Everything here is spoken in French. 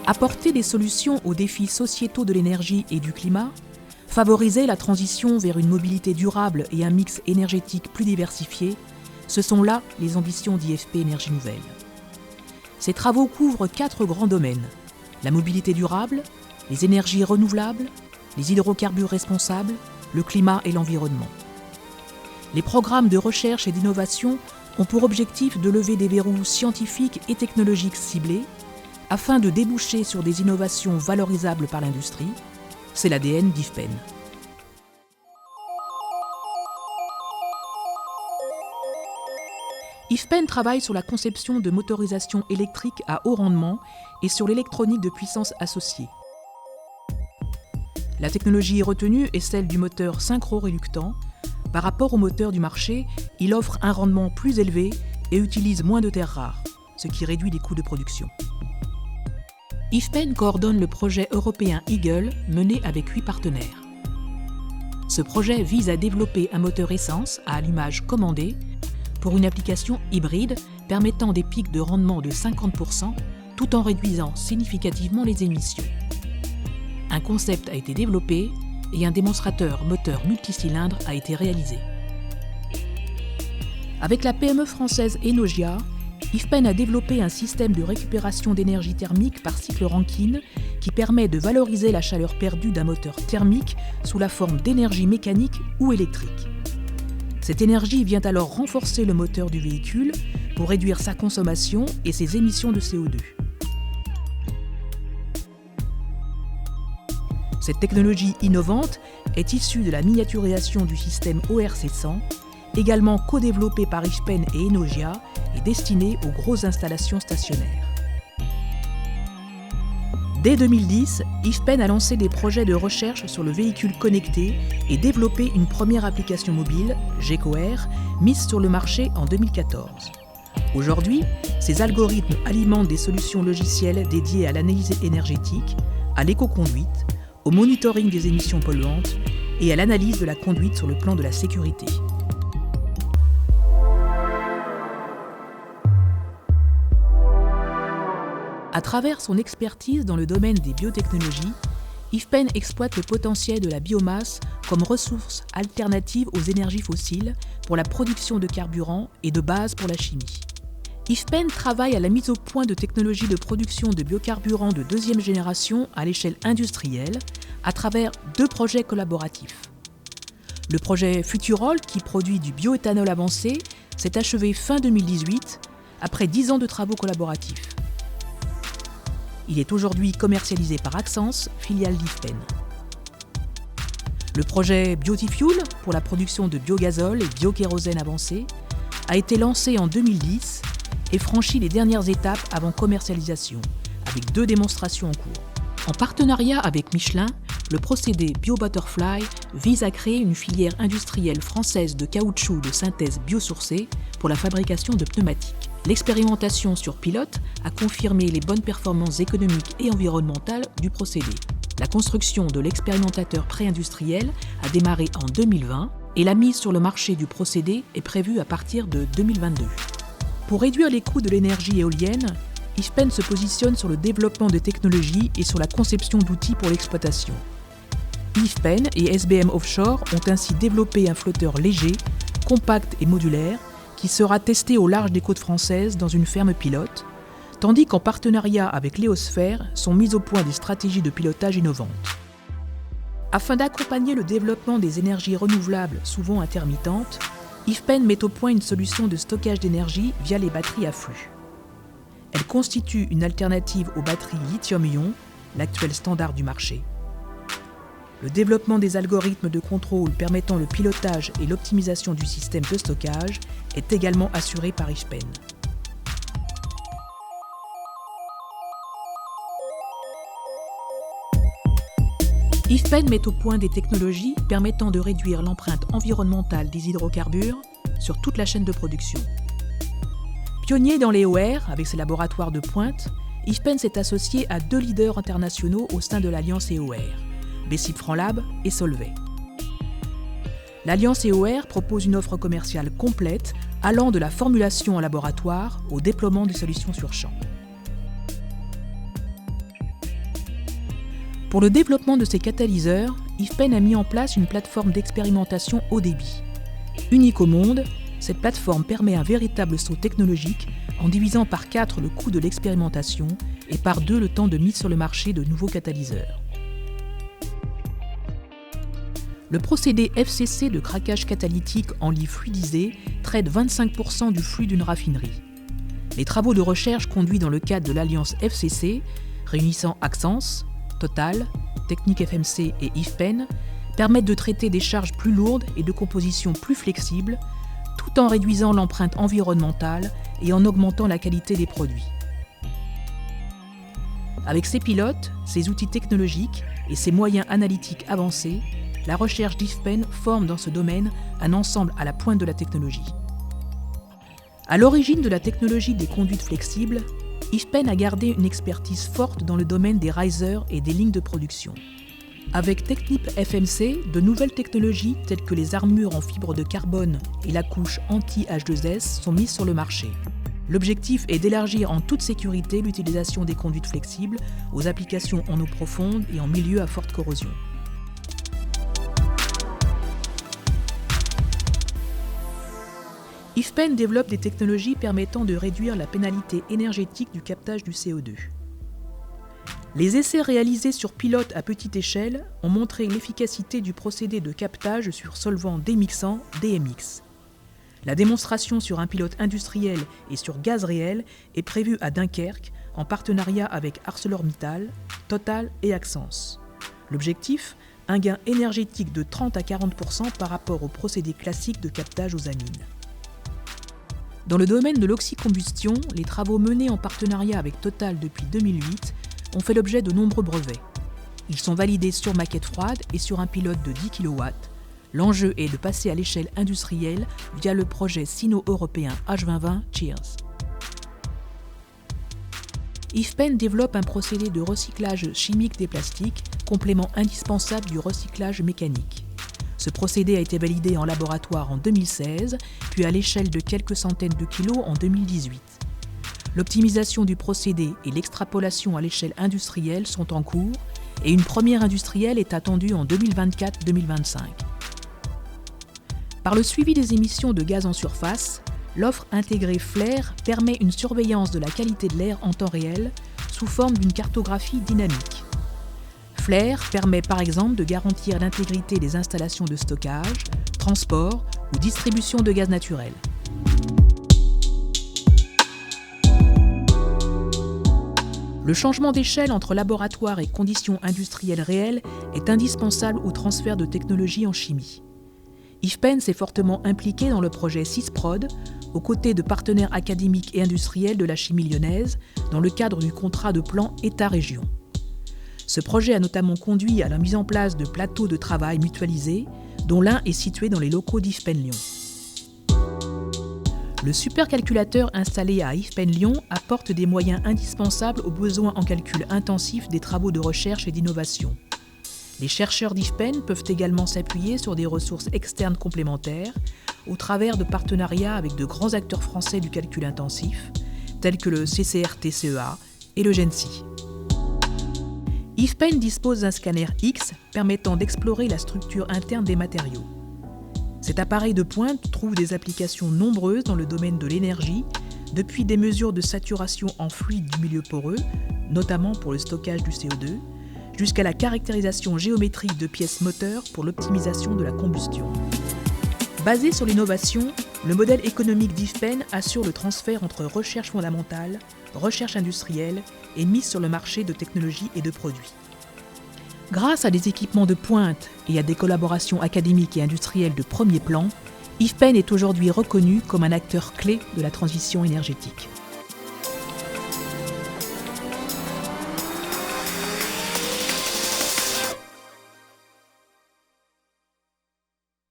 Apporter des solutions aux défis sociétaux de l'énergie et du climat, favoriser la transition vers une mobilité durable et un mix énergétique plus diversifié, ce sont là les ambitions d'IFP Énergie Nouvelle. Ces travaux couvrent 4 grands domaines: la mobilité durable, les énergies renouvelables, les hydrocarbures responsables, le climat et l'environnement. Les programmes de recherche et d'innovation ont pour objectif de lever des verrous scientifiques et technologiques ciblés afin de déboucher sur des innovations valorisables par l'industrie. C'est l'ADN d'IFPEN. IFPEN travaille sur la conception de motorisation électrique à haut rendement et sur l'électronique de puissance associée. La technologie retenue est celle du moteur synchro-réluctant. Par rapport au moteur du marché, il offre un rendement plus élevé et utilise moins de terres rares, ce qui réduit les coûts de production. IFPEN coordonne le projet européen Eagle mené avec 8 partenaires. Ce projet vise à développer un moteur essence à allumage commandé pour une application hybride permettant des pics de rendement de 50% tout en réduisant significativement les émissions. Un concept a été développé et un démonstrateur moteur multicylindre a été réalisé. Avec la PME française Enogia, IFPEN a développé un système de récupération d'énergie thermique par cycle Rankine qui permet de valoriser la chaleur perdue d'un moteur thermique sous la forme d'énergie mécanique ou électrique. Cette énergie vient alors renforcer le moteur du véhicule pour réduire sa consommation et ses émissions de CO2. Cette technologie innovante est issue de la miniaturisation du système ORC100, également co-développé par IFPEN et Enogia et destiné aux grosses installations stationnaires. Dès 2010, IFPEN a lancé des projets de recherche sur le véhicule connecté et développé une première application mobile, GECOair, mise sur le marché en 2014. Aujourd'hui, ces algorithmes alimentent des solutions logicielles dédiées à l'analyse énergétique, à l'éco-conduite, au monitoring des émissions polluantes et à l'analyse de la conduite sur le plan de la sécurité. À travers son expertise dans le domaine des biotechnologies, IFPEN exploite le potentiel de la biomasse comme ressource alternative aux énergies fossiles pour la production de carburant et de base pour la chimie. IFPEN travaille à la mise au point de technologies de production de biocarburants de deuxième génération à l'échelle industrielle à travers 2 projets collaboratifs. Le projet Futurol, qui produit du bioéthanol avancé, s'est achevé fin 2018 après 10 ans de travaux collaboratifs. Il est aujourd'hui commercialisé par Axens, filiale d'IFPEN. Le projet Biotifuel, pour la production de biogazole et biokérosène avancé, a été lancé en 2010 et franchit les dernières étapes avant commercialisation, avec 2 démonstrations en cours. En partenariat avec Michelin, le procédé BioButterfly vise à créer une filière industrielle française de caoutchouc de synthèse biosourcée pour la fabrication de pneumatiques. L'expérimentation sur pilote a confirmé les bonnes performances économiques et environnementales du procédé. La construction de l'expérimentateur pré-industriel a démarré en 2020 et la mise sur le marché du procédé est prévue à partir de 2022. Pour réduire les coûts de l'énergie éolienne, IFPEN se positionne sur le développement de technologies et sur la conception d'outils pour l'exploitation. IFPEN et SBM Offshore ont ainsi développé un flotteur léger, compact et modulaire qui sera testé au large des côtes françaises dans une ferme pilote, tandis qu'en partenariat avec Léosphère sont mises au point des stratégies de pilotage innovantes. Afin d'accompagner le développement des énergies renouvelables souvent intermittentes, IFPEN met au point une solution de stockage d'énergie via les batteries à flux. Elle constitue une alternative aux batteries lithium-ion, l'actuel standard du marché. Le développement des algorithmes de contrôle permettant le pilotage et l'optimisation du système de stockage est également assuré par IFPEN. IFPEN met au point des technologies permettant de réduire l'empreinte environnementale des hydrocarbures sur toute la chaîne de production. Pionnier dans les OR avec ses laboratoires de pointe, IFPEN s'est associé à 2 leaders internationaux au sein de l'Alliance EOR, Bessip Franlab et Solvay. L'Alliance EOR propose une offre commerciale complète allant de la formulation en laboratoire au déploiement de solutions sur champ. Pour le développement de ces catalyseurs, IFPEN a mis en place une plateforme d'expérimentation haut débit. Unique au monde, cette plateforme permet un véritable saut technologique en divisant par 4 le coût de l'expérimentation et par 2 le temps de mise sur le marché de nouveaux catalyseurs. Le procédé FCC de craquage catalytique en lit fluidisé traite 25% du flux d'une raffinerie. Les travaux de recherche conduits dans le cadre de l'alliance FCC, réunissant Axens, Total, Technip FMC et IFPEN, permettent de traiter des charges plus lourdes et de compositions plus flexibles, tout en réduisant l'empreinte environnementale et en augmentant la qualité des produits. Avec ces pilotes, ces outils technologiques et ces moyens analytiques avancés, la recherche d'IFPEN forme dans ce domaine un ensemble à la pointe de la technologie. À l'origine de la technologie des conduites flexibles, IFPEN a gardé une expertise forte dans le domaine des risers et des lignes de production. Avec Technip FMC, de nouvelles technologies telles que les armures en fibre de carbone et la couche anti-H2S sont mises sur le marché. L'objectif est d'élargir en toute sécurité l'utilisation des conduites flexibles aux applications en eau profonde et en milieu à forte corrosion. IFPEN développe des technologies permettant de réduire la pénalité énergétique du captage du CO2. Les essais réalisés sur pilote à petite échelle ont montré l'efficacité du procédé de captage sur solvant démixant DMX. La démonstration sur un pilote industriel et sur gaz réel est prévue à Dunkerque en partenariat avec ArcelorMittal, Total et Axens. L'objectif, un gain énergétique de 30 à 40% par rapport au procédé classique de captage aux amines. Dans le domaine de l'oxycombustion, les travaux menés en partenariat avec Total depuis 2008 ont fait l'objet de nombreux brevets. Ils sont validés sur maquette froide et sur un pilote de 10 kW. L'enjeu est de passer à l'échelle industrielle via le projet sino-européen H2020 Cheers. IFPEN développe un procédé de recyclage chimique des plastiques, complément indispensable du recyclage mécanique. Ce procédé a été validé en laboratoire en 2016, puis à l'échelle de quelques centaines de kilos en 2018. L'optimisation du procédé et l'extrapolation à l'échelle industrielle sont en cours et une première industrielle est attendue en 2024-2025. Par le suivi des émissions de gaz en surface, l'offre intégrée FLAIR permet une surveillance de la qualité de l'air en temps réel sous forme d'une cartographie dynamique. FLAIR permet par exemple de garantir l'intégrité des installations de stockage, transport ou distribution de gaz naturel. Le changement d'échelle entre laboratoire et conditions industrielles réelles est indispensable au transfert de technologies en chimie. IFPEN s'est fortement impliqué dans le projet CISPROD, aux côtés de partenaires académiques et industriels de la chimie lyonnaise, dans le cadre du contrat de plan État-région. Ce projet a notamment conduit à la mise en place de plateaux de travail mutualisés, dont l'un est situé dans les locaux d'IFPEN Lyon. Le supercalculateur installé à IFPEN Lyon apporte des moyens indispensables aux besoins en calcul intensif des travaux de recherche et d'innovation. Les chercheurs d'IFPEN peuvent également s'appuyer sur des ressources externes complémentaires au travers de partenariats avec de grands acteurs français du calcul intensif, tels que le CCRT-CEA et le GENSI. IFPEN dispose d'un scanner X permettant d'explorer la structure interne des matériaux. Cet appareil de pointe trouve des applications nombreuses dans le domaine de l'énergie, depuis des mesures de saturation en fluide du milieu poreux, notamment pour le stockage du CO2, jusqu'à la caractérisation géométrique de pièces moteurs pour l'optimisation de la combustion. Basé sur l'innovation, le modèle économique d'IFPEN assure le transfert entre recherche fondamentale, recherche industrielle et mise sur le marché de technologies et de produits. Grâce à des équipements de pointe et à des collaborations académiques et industrielles de premier plan, IFPEN est aujourd'hui reconnu comme un acteur clé de la transition énergétique.